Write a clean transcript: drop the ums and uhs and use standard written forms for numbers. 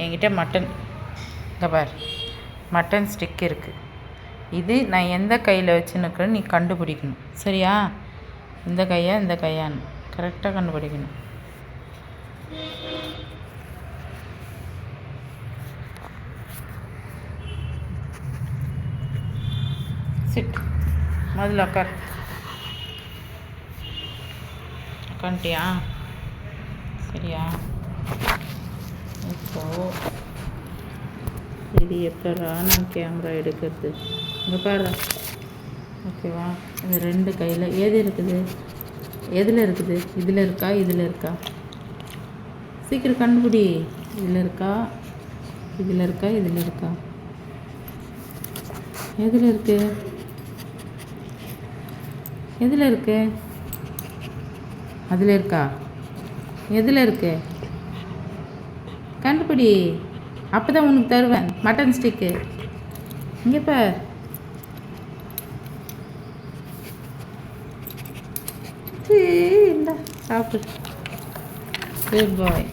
என்கிட்ட மட்டன், இங்கே பார், mutton stick இருக்குது. இது நான் எந்த கையில் வச்சுன்னுக்கிறேன்னு நீ கண்டுபிடிக்கணும். சரியா? இந்த கையான்னு கரெக்டாக கண்டுபிடிக்கணும். சிட், முதல்ல உட்காந்துட்டியா? சரியா? இப்போது இது எப்படா நான் கேமரா எடுக்கிறது? இங்கே பாரு. ஓகேவா? இது 2 கையில் எது இருக்குது? எதில் இருக்குது? இதில் இருக்கா, இதில் இருக்கா? சீக்கிரம் கண்டுபிடி. இதில் இருக்கா, இதில் இருக்கா, இதில் இருக்கா? எதில் இருக்கு? எதில் இருக்கு? அதில் இருக்கா? எதில் இருக்கு? கண்டுபிடி. அப்போ தான் உனக்கு தருவேன் மட்டன் ஸ்டிக்கு. இங்கே பார். இந்த சாப்பிடு. குட் பாய்.